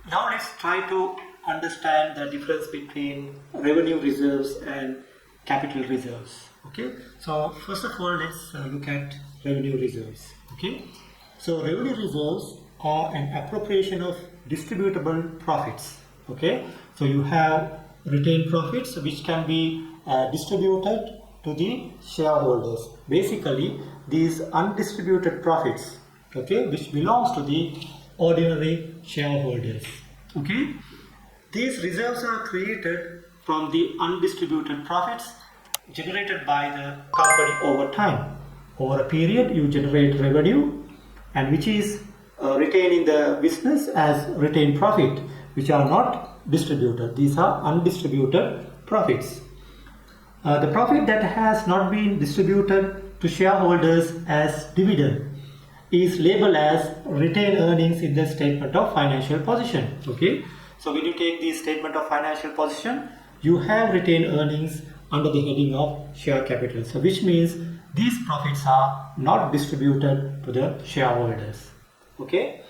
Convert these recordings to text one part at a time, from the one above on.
Now let's try to understand the difference between revenue reserves and capital reserves. Okay, so first of all, let's look at revenue reserves. Okay, so revenue reserves are an appropriation of distributable profits. Okay, so you have retained profits which can be distributed to the shareholders. Basically, these undistributed profits, okay, which belongs to the ordinary shareholders. Okay, these reserves are created from the undistributed profits generated by the company over time. Over a period, you generate revenue, and which is retained in the business as retained profit, which are not distributed. These are undistributed profits. The profit that has not been distributed to shareholders as dividend is labeled as retained earnings in the statement of financial position. Okay, so when you take the statement of financial position, you have retained earnings under the heading of share capital. So which means these profits are not distributed to the shareholders. Okay,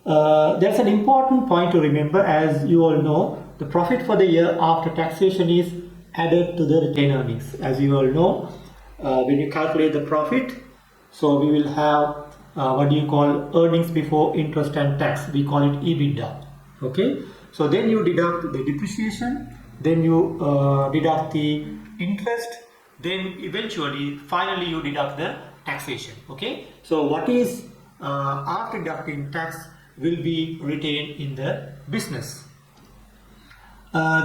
that's an important point to remember. As you all know, the profit for the year after taxation is added to the retained earnings. As you all know, when you calculate the profit, so we will have what do you call earnings before interest and tax. We call it EBITDA. Okay, so then you deduct the depreciation, then you deduct the interest, then eventually finally you deduct the taxation. Okay, so what is after deducting tax will be retained in the business.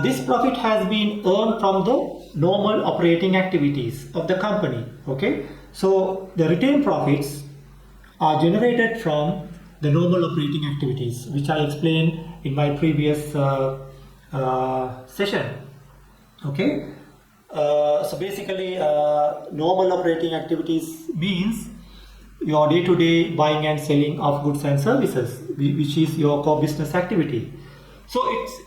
This profit has been earned from the normal operating activities of the company. Okay, so the retained profits are generated from the normal operating activities, which I explained in my previous session. Okay, so basically normal operating activities means your day-to-day buying and selling of goods and services, which is your core business activity. So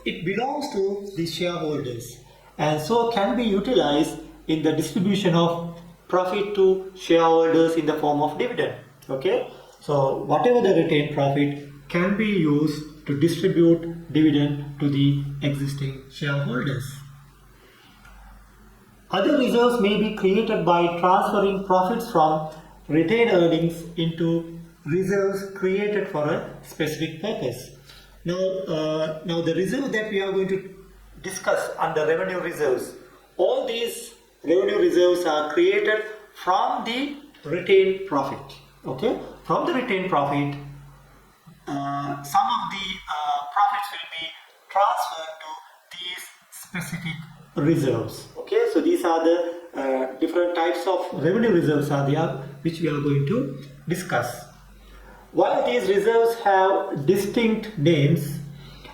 it belongs to the shareholders and so can be utilized in the distribution of profit to shareholders in the form of dividend. Okay, so whatever the retained profit can be used to distribute dividend to the existing shareholders. Other reserves may be created by transferring profits from retained earnings into reserves created for a specific purpose. Now the reserve that we are going to discuss under revenue reserves, all these revenue reserves are created from the retained profit. Okay, from the retained profit, some of the profits will be transferred to these specific reserves. Okay, so these are the different types of revenue reserves are there, which we are going to discuss. While these reserves have distinct names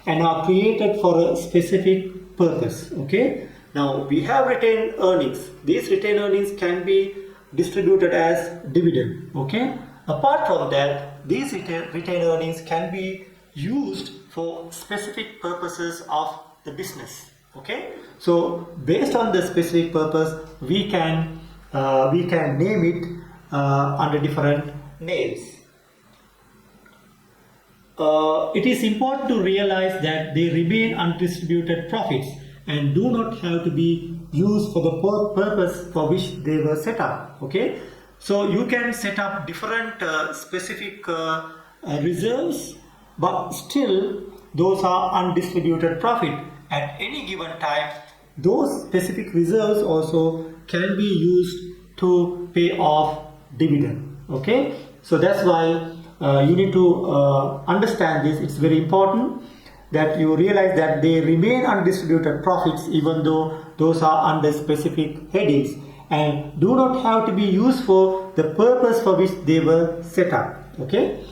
and are created for a specific purpose. Okay, now we have retained earnings. These retained earnings can be distributed as dividend. Okay, apart from that, these retained earnings can be used for specific purposes of the business. Okay, so based on the specific purpose, we can name it under different names. It is important to realize that they remain undistributed profits and do not have to be used for the purpose for which they were set up. Okay, so you can set up different specific reserves, but still those are undistributed profit. At any given time, those specific reserves also can be used to pay off dividend. Okay, so that's why you need to understand this. It's very important that you realize that they remain undistributed profits even though those are under specific headings and do not have to be used for the purpose for which they were set up. Okay,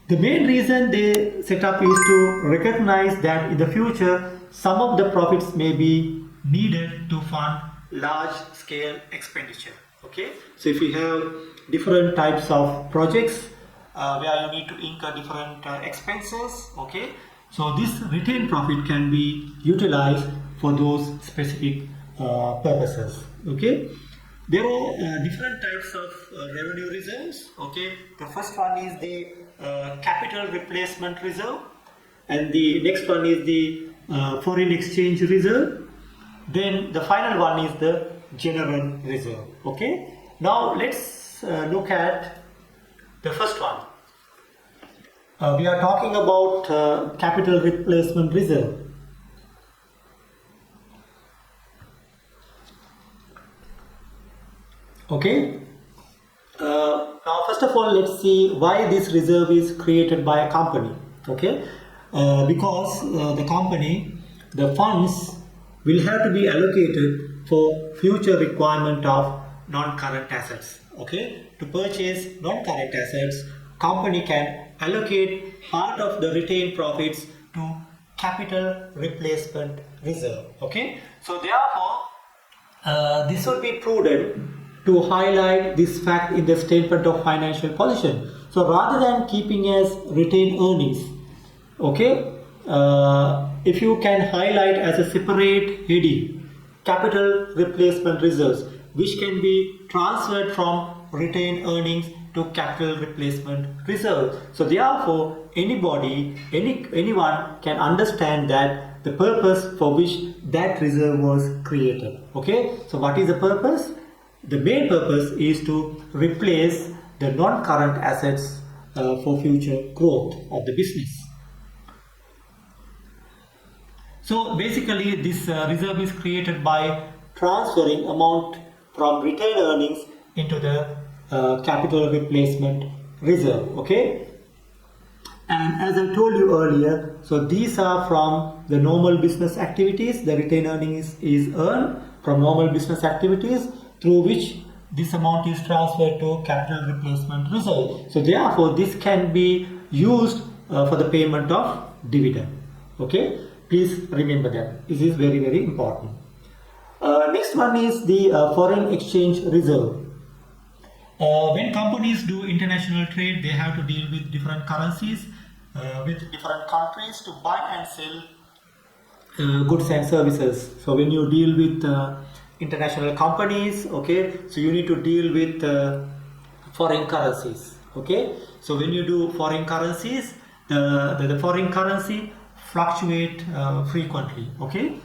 the main reason they set up is to recognize that in the future some of the profits may be needed to fund large scale expenditure. Okay, so if you have different types of projects where you need to incur different expenses, okay, so this retained profit can be utilized for those specific purposes. Okay, there are different types of revenue reserves. Okay, the first one is the capital replacement reserve. and the next one is the foreign exchange reserve. Then the final one is the general reserve. Okay. Now let's look at the first one. We are talking about capital replacement reserve. Okay. Now first of all, let's see why this reserve is created by a company. Okay. Because the company, the funds will have to be allocated for future requirement of non-current assets. Okay. To purchase non-current assets, company can allocate part of the retained profits to capital replacement reserve. Okay. So therefore, this would be prudent to highlight this fact in the statement of financial position. So rather than keeping as retained earnings, okay, if you can highlight as a separate heading, capital replacement reserves, which can be transferred from retained earnings to capital replacement reserve. So therefore, anyone can understand that the purpose for which that reserve was created. Okay, so what is the purpose? The main purpose is to replace the non-current assets for future growth of the business. So basically this reserve is created by transferring amount from retained earnings into the capital replacement reserve. Okay. And as I told you earlier, so these are from the normal business activities. The retained earnings is earned from normal business activities, through which this amount is transferred to capital replacement reserve. So therefore, this can be used for the payment of dividend. Okay, please remember that. This is very, very important. Next one is the foreign exchange reserve. When companies do international trade, they have to deal with different currencies, with different countries to buy and sell goods and services. So when you deal with international companies, okay, so you need to deal with foreign currencies. Okay, so when you do foreign currencies, the foreign currency fluctuate frequently. Okay,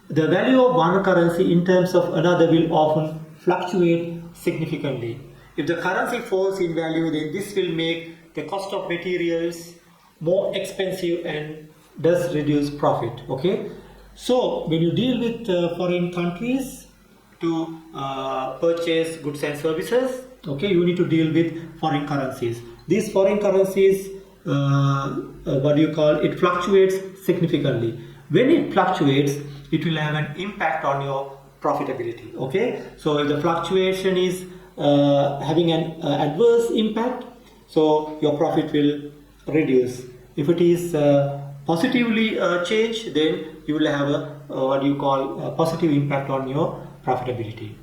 the value of one currency in terms of another will often fluctuate significantly. If the currency falls in value, then this will make the cost of materials more expensive and thus reduce profit. Okay, so when you deal with foreign countries to purchase goods and services, okay, you need to deal with foreign currencies. These foreign currencies, it fluctuates significantly. When it fluctuates, it will have an impact on your profitability. Okay, so if the fluctuation is having an adverse impact, so your profit will reduce. If it is positively changed, then you will have a positive impact on your profitability.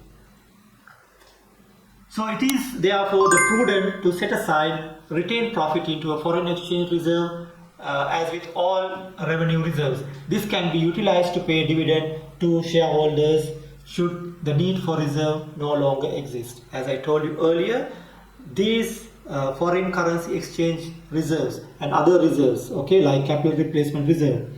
So it is therefore the prudent to set aside retained profit into a foreign exchange reserve, as with all revenue reserves. This can be utilized to pay dividend to shareholders should the need for reserve no longer exist. As I told you earlier, these foreign currency exchange reserves and other reserves, okay, like capital replacement reserve,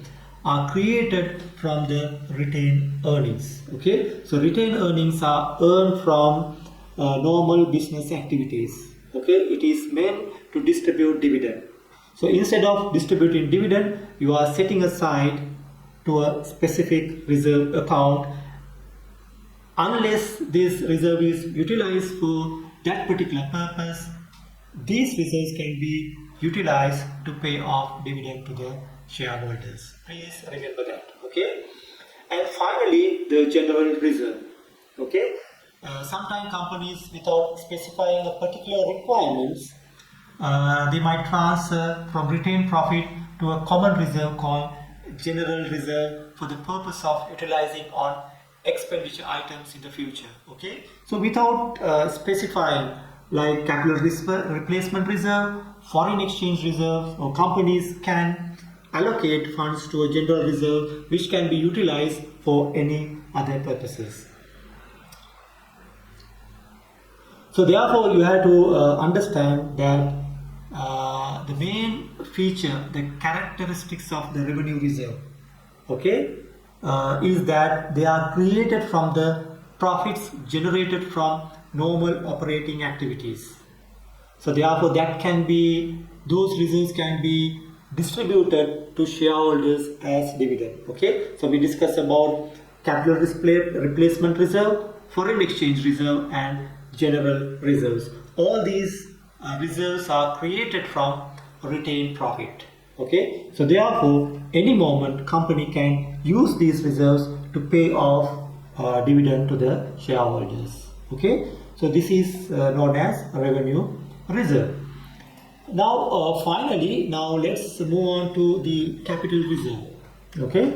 are created from the retained earnings. Okay, so retained earnings are earned from normal business activities. Okay, it is meant to distribute dividend. So instead of distributing dividend, you are setting aside to a specific reserve account. Unless this reserve is utilized for that particular purpose, these reserves can be utilized to pay off dividend to the shareholders. Please remember that. Okay. And finally, the general reserve. Okay. Sometimes companies, without specifying a particular requirements, they might transfer from retained profit to a common reserve called general reserve for the purpose of utilizing on expenditure items in the future. Okay, so without specifying like capital replacement reserve, foreign exchange reserve, or companies can allocate funds to a general reserve which can be utilized for any other purposes. So therefore you have to understand that the main feature, the characteristics of the revenue reserve, okay, is that they are created from the profits generated from normal operating activities. So therefore those reserves can be distributed to shareholders as dividend. Okay, so we discussed about capital replacement reserve, foreign exchange reserve, and general reserves. All these reserves are created from retained profit. Okay, so therefore any moment company can use these reserves to pay off dividend to the shareholders. Okay, so this is known as revenue reserve. Now finally, now let's move on to the capital reserve. Okay,